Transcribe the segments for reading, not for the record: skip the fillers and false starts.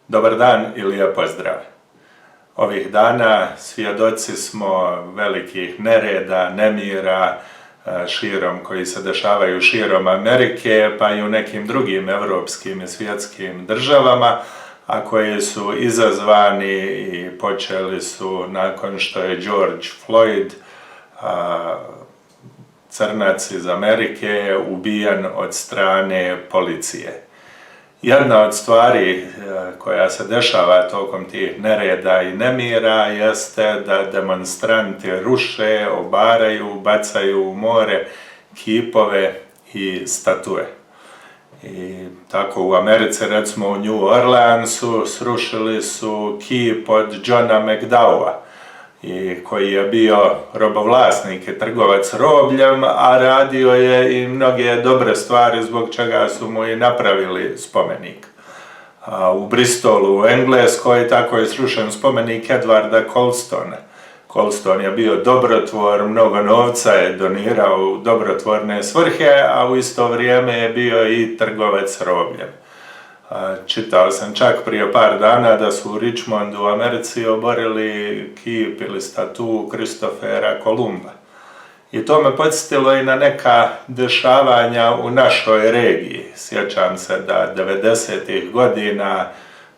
Dobar dan i lijep pozdrav. Ovih dana svjedoci smo velikih nereda, nemira koji se dešavaju širom Amerike, pa i u nekim drugim evropskim i svjetskim državama, a koji su izazvani i počeli su nakon što je George Floyd, crnac iz Amerike, ubijen od strane policije. Jedna od stvari koja se dešava tokom tih nereda i nemira jeste da demonstranti ruše, obaraju, bacaju u more kipove i statue. I tako u Americi, recimo u New Orleansu, srušili su kip od Johna McDowella, koji je bio robovlasnik i trgovac robljem, a radio je i mnoge dobre stvari zbog čega su mu i napravili spomenik. U Bristolu u Engleskoj tako je srušen spomenik Edwarda Colstona. Colston je bio dobrotvor, mnogo novca je donirao u dobrotvorne svrhe, a u isto vrijeme je bio i trgovac robljem. Čitao sam čak prije par dana da su u Richmondu u Americi oborili kip ili statu Kristofera Kolumba. I to me podsjetilo i na neka dešavanja u našoj regiji. Sjećam se da 90-ih godina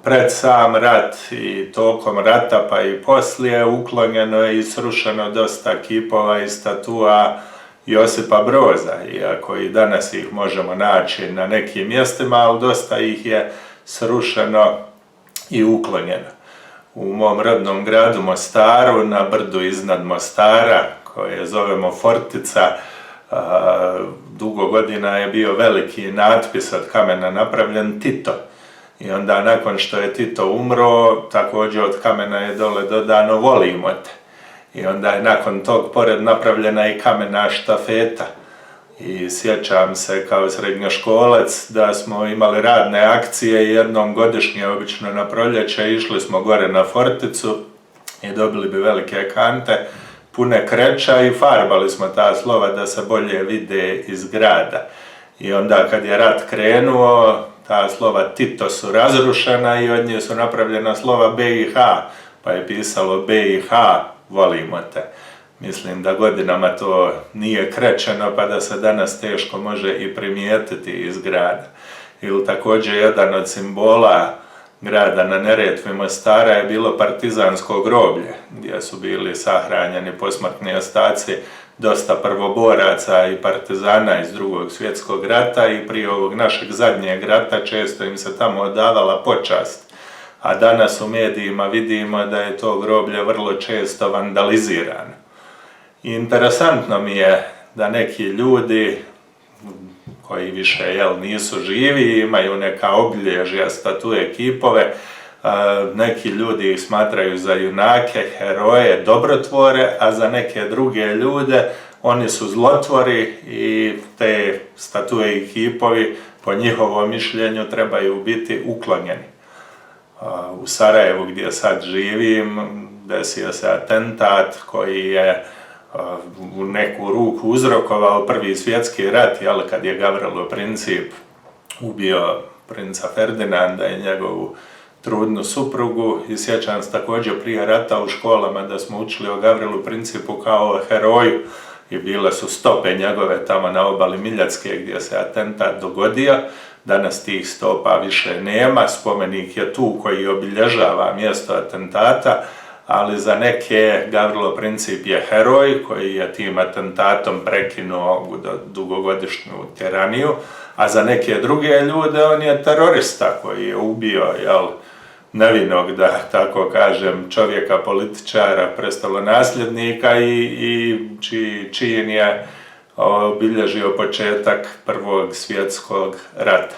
pred sam rat i tokom rata pa i poslije uklonjeno je i srušeno dosta kipova i statua Josipa Broza, iako i danas ih možemo naći na nekim mjestima, ali dosta ih je srušeno i uklonjeno. U mom rodnom gradu Mostaru, na brdu iznad Mostara, koje zovemo Fortica, dugo godina je bio veliki natpis od kamena napravljen Tito. I onda nakon što je Tito umro, također od kamena je dole dodano volimo te. I onda je nakon tog pored napravljena i kamena štafeta. I sjećam se kao srednjoškolac da smo imali radne akcije i jednom godišnje, obično na proljeće, išli smo gore na Forticu i dobili bi velike kante pune kreča i farbali smo ta slova da se bolje vide iz grada. I onda kad je rat krenuo, ta slova Tito su razrušena i od nje su napravljena slova BiH, pa je pisalo BiH, volimo te. Mislim da godinama to nije krečeno, pa da se danas teško može i primijetiti iz grada. Ili također jedan od simbola grada na Neretvi Mostara je bilo partizansko groblje, gdje su bili sahranjeni posmrtni ostaci dosta prvoboraca i partizana iz Drugog svjetskog rata i prije ovog našeg zadnjeg rata često im se tamo odavala počast. A danas u medijima vidimo da je to groblje vrlo često vandalizirano. I interesantno mi je da neki ljudi koji više nisu živi, imaju neka obilježja, statue, kipove, neki ljudi ih smatraju za junake, heroje, dobrotvore, a za neke druge ljude oni su zlotvori i te statue i kipovi po njihovom mišljenju trebaju biti uklonjeni. U Sarajevu gdje sad živim desio se atentat koji je u neku ruku uzrokovao Prvi svjetski rat, kad je Gavrilo Princip ubio princa Ferdinanda i njegovu trudnu suprugu. I sjećam se također prije rata u školama da smo učili o Gavrilu Principu kao o heroju i bile su stope njegove tamo na obali Miljacke gdje se atentat dogodio. Danas tih stopa više nema, spomenik je tu koji obilježava mjesto atentata, ali za neke Gavrilo Princip je heroj koji je tim atentatom prekinuo dugogodišnju tiraniju, a za neke druge ljude on je terorista koji je ubio nevinog, da tako kažem, čovjeka, političara, prestolonasljednika i čin je obilježio početak Prvog svjetskog rata.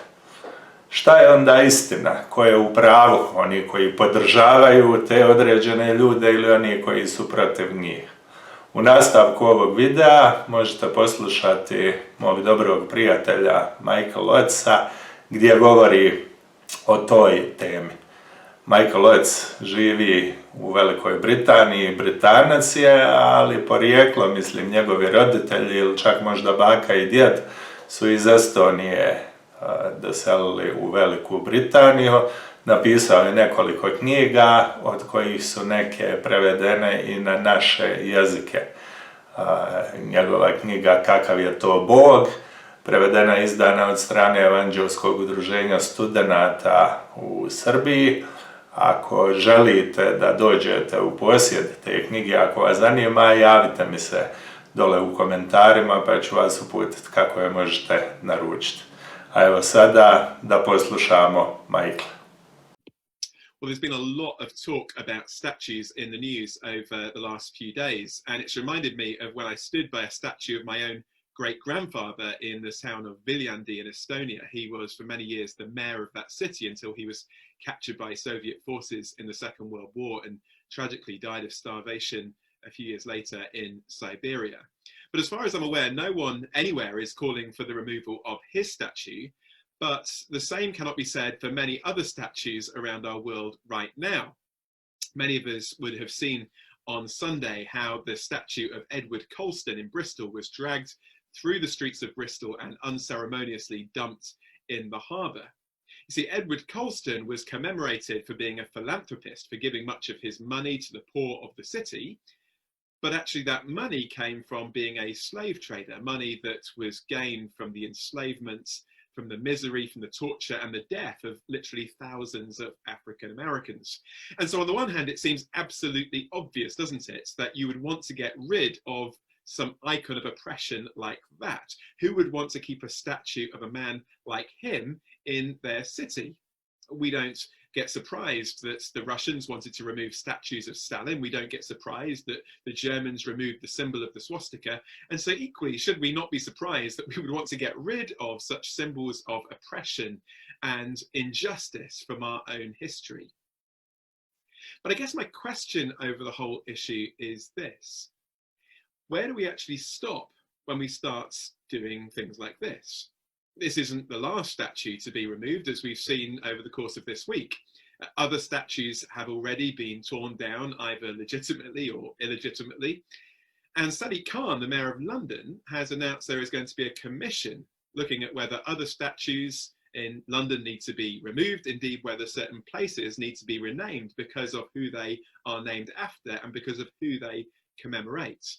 Šta je onda istina? Ko je u pravu? Oni koji podržavaju te određene ljude ili oni koji su protiv njih? U nastavku ovog videa možete poslušati mog dobrog prijatelja Michael Ottsa gdje govori o toj temi. Michael Otts živi u Velikoj Britaniji, Britanac je, ali porijeklo, mislim, njegovi roditelji ili čak možda baka i djed su iz Estonije doselili u Veliku Britaniju, Napisao je nekoliko knjiga, od kojih su neke prevedene i na naše jezike. Njegova knjiga Kakav je to Bog, prevedena i izdana od strane Evanđelskog udruženja studenata u Srbiji. Ako želite da dođete u posjed te knjige, ako vas zanima, javite mi se dole u komentarima pa ću vas uputiti kako je možete naručiti. A evo sada da poslušamo Michaela. Well, there's been a lot of talk about statues in the news over the last few days, and it's reminded me of when I stood by a statue of my own great-grandfather in the town of Viljandi in Estonia. He was for many years the mayor of that city until he was captured by Soviet forces in the Second World War and tragically died of starvation a few years later in Siberia. But as far as I'm aware, no one anywhere is calling for the removal of his statue, but the same cannot be said for many other statues around our world right now. Many of us would have seen on Sunday how the statue of Edward Colston in Bristol was dragged through the streets of Bristol and unceremoniously dumped in the harbour. You see, Edward Colston was commemorated for being a philanthropist, for giving much of his money to the poor of the city, but actually that money came from being a slave trader, money that was gained from the enslavement, from the misery, from the torture and the death of literally thousands of African Americans. And so on the one hand, it seems absolutely obvious, doesn't it, that you would want to get rid of some icon of oppression like that. Who would want to keep a statue of a man like him in their city? We don't get surprised that the Russians wanted to remove statues of Stalin. We don't get surprised that the Germans removed the symbol of the swastika. And so equally, should we not be surprised that we would want to get rid of such symbols of oppression and injustice from our own history? But I guess my question over the whole issue is this. Where do we actually stop when we start doing things like this? This isn't the last statue to be removed, as we've seen over the course of this week. Other statues have already been torn down, either legitimately or illegitimately. And Sadiq Khan, the Mayor of London, has announced there is going to be a commission looking at whether other statues in London need to be removed, indeed whether certain places need to be renamed because of who they are named after and because of who they commemorate.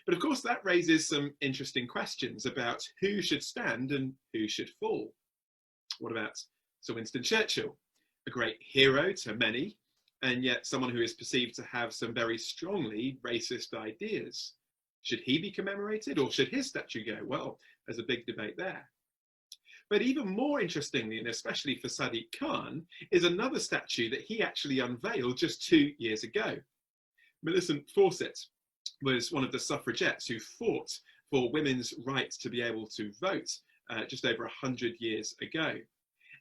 But of course, that raises some interesting questions about who should stand and who should fall. What about Sir Winston Churchill, a great hero to many, and yet someone who is perceived to have some very strongly racist ideas? Should he be commemorated or should his statue go? Well, there's a big debate there. But even more interestingly, and especially for Sadiq Khan, is another statue that he actually unveiled just 2 years ago. Millicent Fawcett was one of the suffragettes who fought for women's right to be able to vote just over 100 years ago.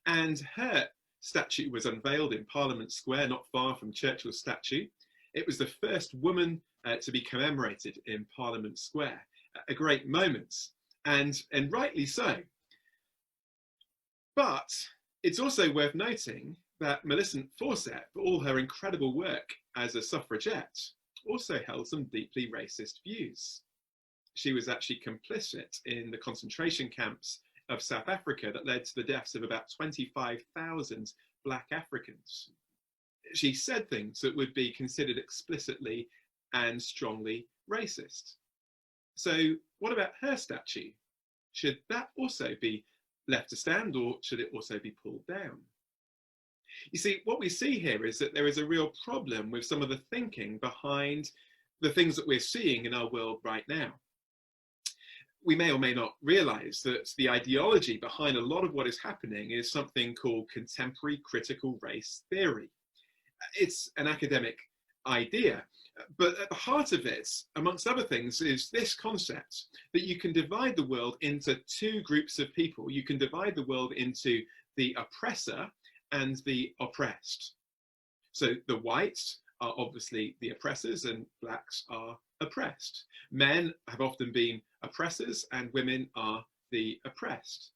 And her statue was unveiled in Parliament Square, not far from Churchill's statue. It was the first woman to be commemorated in Parliament Square. A great moment, and rightly so. But it's also worth noting that Millicent Fawcett, for all her incredible work as a suffragette, also held some deeply racist views. She was actually complicit in the concentration camps of South Africa that led to the deaths of about 25,000 Black Africans. She said things that would be considered explicitly and strongly racist. So what about her statue? Should that also be left to stand, or should it also be pulled down? You see, what we see here is that there is a real problem with some of the thinking behind the things that we're seeing in our world right now. We may or may not realize that the ideology behind a lot of what is happening is something called contemporary critical race theory. It's an academic idea, but at the heart of it, amongst other things, is this concept that you can divide the world into two groups of people. You can divide the world into the oppressor and the oppressed. So the whites are obviously the oppressors and blacks are oppressed. Men have often been oppressors and women are the oppressed.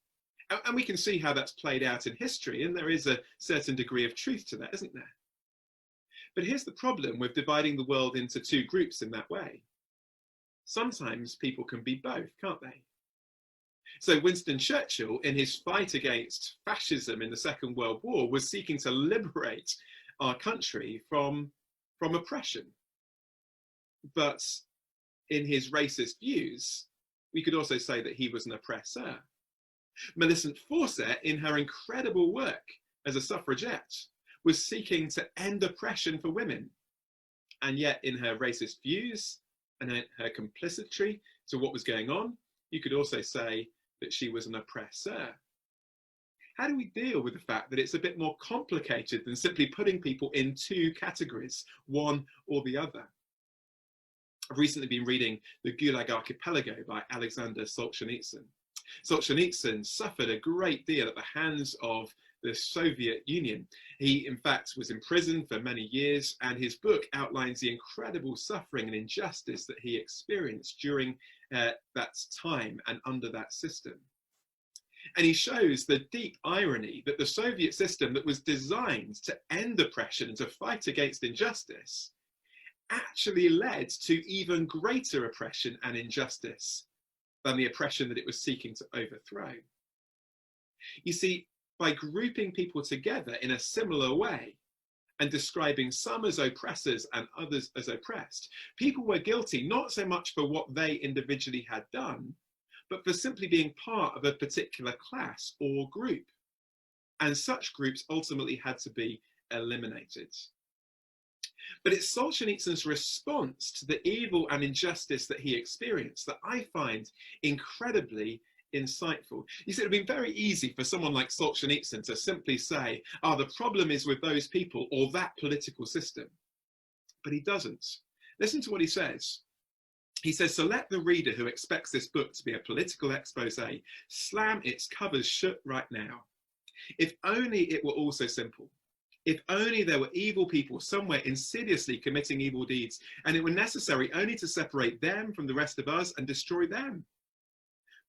And we can see how that's played out in history, and there is a certain degree of truth to that, isn't there? But here's the problem with dividing the world into two groups in that way. Sometimes people can be both, can't they? So Winston Churchill, in his fight against fascism in the Second World War, was seeking to liberate our country from oppression. But in his racist views, we could also say that he was an oppressor. Millicent Fawcett, in her incredible work as a suffragette, was seeking to end oppression for women. And yet in her racist views and her complicity to what was going on, you could also say that she was an oppressor. How do we deal with the fact that it's a bit more complicated than simply putting people in two categories, one or the other? I've recently been reading The Gulag Archipelago by Alexander Solzhenitsyn. Solzhenitsyn suffered a great deal at the hands of the Soviet Union. He, in fact, was imprisoned for many years, and his book outlines the incredible suffering and injustice that he experienced during that time and under that system. And he shows the deep irony that the Soviet system that was designed to end oppression and to fight against injustice actually led to even greater oppression and injustice than the oppression that it was seeking to overthrow. You see, by grouping people together in a similar way and describing some as oppressors and others as oppressed, people were guilty not so much for what they individually had done, but for simply being part of a particular class or group. And such groups ultimately had to be eliminated. But it's Solzhenitsyn's response to the evil and injustice that he experienced that I find incredibly insightful. You see, it would have been very easy for someone like Solzhenitsyn to simply say, the problem is with those people or that political system. But he doesn't. Listen to what he says. He says, so let the reader who expects this book to be a political expose slam its covers shut right now. If only it were all so simple. If only there were evil people somewhere insidiously committing evil deeds, and it were necessary only to separate them from the rest of us and destroy them.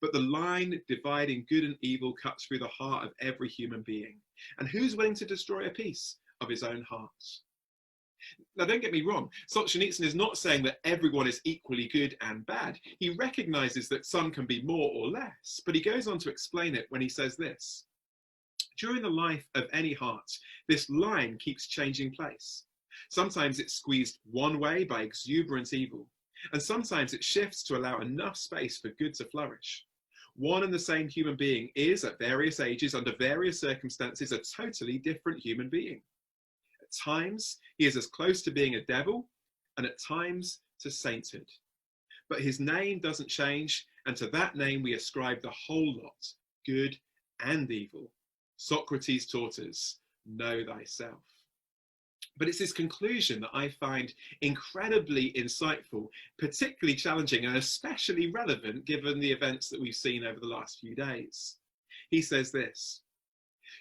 But the line dividing good and evil cuts through the heart of every human being. And who's willing to destroy a piece of his own heart? Now, don't get me wrong. Solzhenitsyn is not saying that everyone is equally good and bad. He recognizes that some can be more or less, but he goes on to explain it when he says this. During the life of any heart, this line keeps changing place. Sometimes it's squeezed one way by exuberant evil, and sometimes it shifts to allow enough space for good to flourish. One and the same human being is, at various ages, under various circumstances, a totally different human being. At times, he is as close to being a devil, and at times to sainthood. But his name doesn't change, and to that name we ascribe the whole lot, good and evil. Socrates taught us, know thyself. But it's this conclusion that I find incredibly insightful, particularly challenging and especially relevant given the events that we've seen over the last few days. He says this,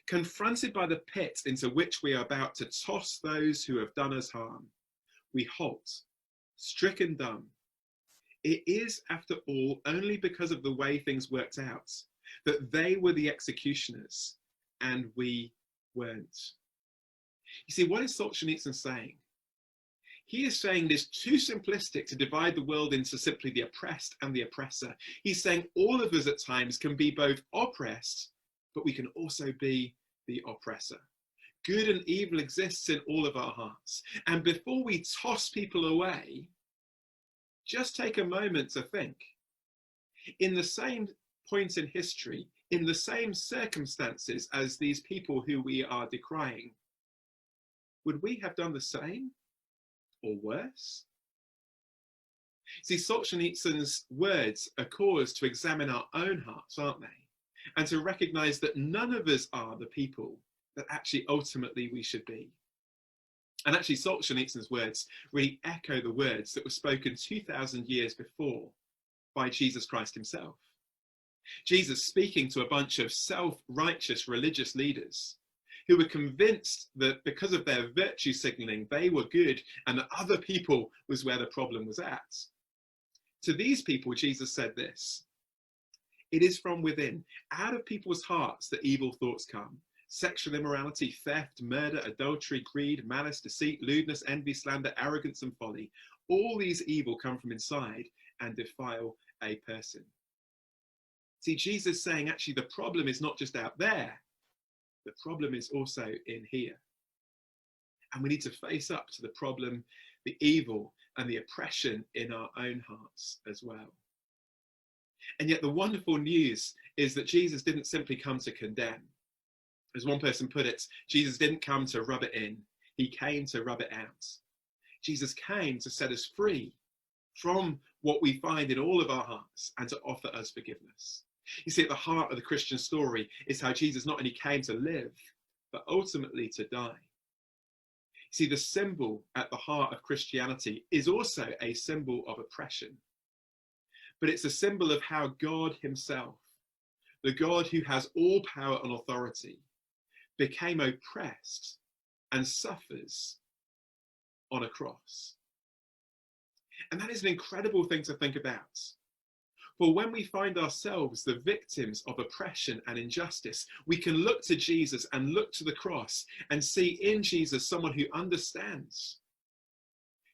confronted by the pit into which we are about to toss those who have done us harm, we halt, stricken dumb. It is, after all, only because of the way things worked out that they were the executioners and we weren't. You see, what is Solzhenitsyn saying? He is saying it is too simplistic to divide the world into simply the oppressed and the oppressor. He's saying all of us at times can be both oppressed, but we can also be the oppressor. Good and evil exists in all of our hearts. And before we toss people away, just take a moment to think. In the same point in history, in the same circumstances as these people who we are decrying, would we have done the same or worse? See, Solzhenitsyn's words are cause to examine our own hearts, aren't they? And to recognize that none of us are the people that actually ultimately we should be. And actually Solzhenitsyn's words really echo the words that were spoken 2,000 years before by Jesus Christ himself. Jesus speaking to a bunch of self-righteous religious leaders who were convinced that because of their virtue signaling, they were good and that other people was where the problem was at. To these people, Jesus said this, it is from within, out of people's hearts that evil thoughts come. Sexual immorality, theft, murder, adultery, greed, malice, deceit, lewdness, envy, slander, arrogance, and folly. All these evil come from inside and defile a person. See, Jesus saying actually the problem is not just out there, the problem is also in here. And we need to face up to the problem, the evil and the oppression in our own hearts as well. And yet the wonderful news is that Jesus didn't simply come to condemn. As one person put it, Jesus didn't come to rub it in, he came to rub it out. Jesus came to set us free from what we find in all of our hearts and to offer us forgiveness. You see, at the heart of the Christian story is how Jesus not only came to live, but ultimately to die. See, the symbol at the heart of Christianity is also a symbol of oppression, but it's a symbol of how God himself, the God who has all power and authority, became oppressed and suffers on a cross. And that is an incredible thing to think about. For when we find ourselves the victims of oppression and injustice, we can look to Jesus and look to the cross and see in Jesus someone who understands,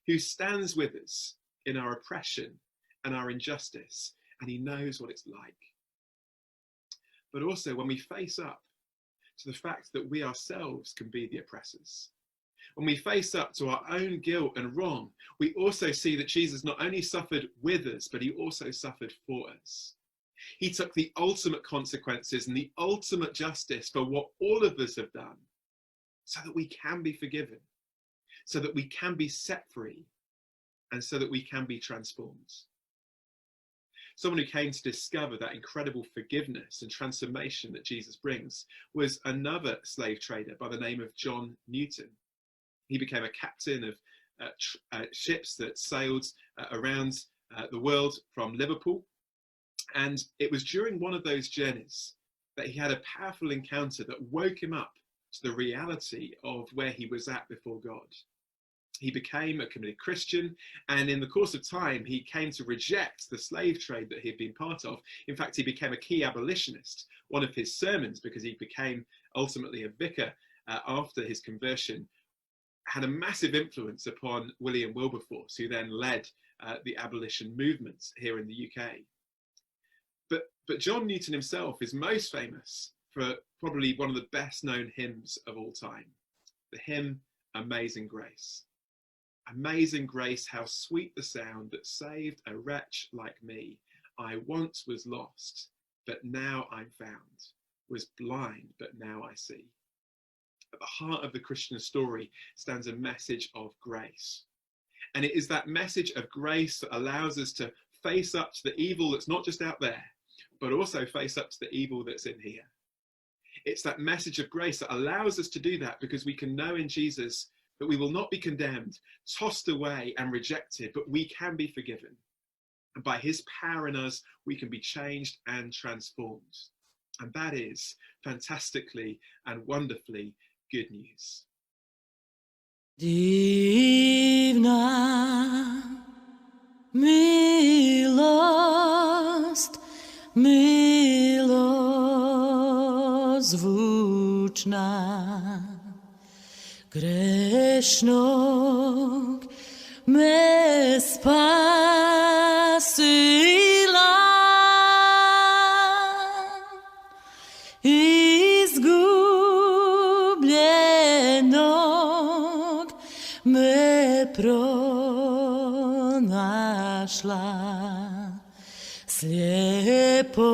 who stands with us in our oppression and our injustice, and he knows what it's like. But also when we face up to the fact that we ourselves can be the oppressors, when we face up to our own guilt and wrong, we also see that Jesus not only suffered with us, but he also suffered for us. He took the ultimate consequences and the ultimate justice for what all of us have done, so that we can be forgiven, so that we can be set free, and so that we can be transformed. Someone who came to discover that incredible forgiveness and transformation that Jesus brings was another slave trader by the name of John Newton. He became a captain of ships that sailed around the world from Liverpool. And it was during one of those journeys that he had a powerful encounter that woke him up to the reality of where he was at before God. He became a committed Christian, and in the course of time, he came to reject the slave trade that he had been part of. In fact, he became a key abolitionist. One of his sermons, because he became ultimately a vicar after his conversion, had a massive influence upon William Wilberforce, who then led the abolition movement here in the UK. But John Newton himself is most famous for probably one of the best known hymns of all time, the hymn Amazing Grace. Amazing grace, how sweet the sound that saved a wretch like me. I once was lost, but now I'm found, was blind, but now I see. At the heart of the Christian story stands a message of grace. And it is that message of grace that allows us to face up to the evil that's not just out there, but also face up to the evil that's in here. It's that message of grace that allows us to do that because we can know in Jesus that we will not be condemned, tossed away and rejected, but we can be forgiven. And by his power in us, we can be changed and transformed. And that is fantastically and wonderfully good news. Divna milost, milozvučna, grešnog me spasila, izgubljenog me pronašla, slijepog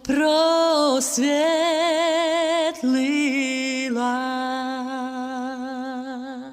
prosvjetlila.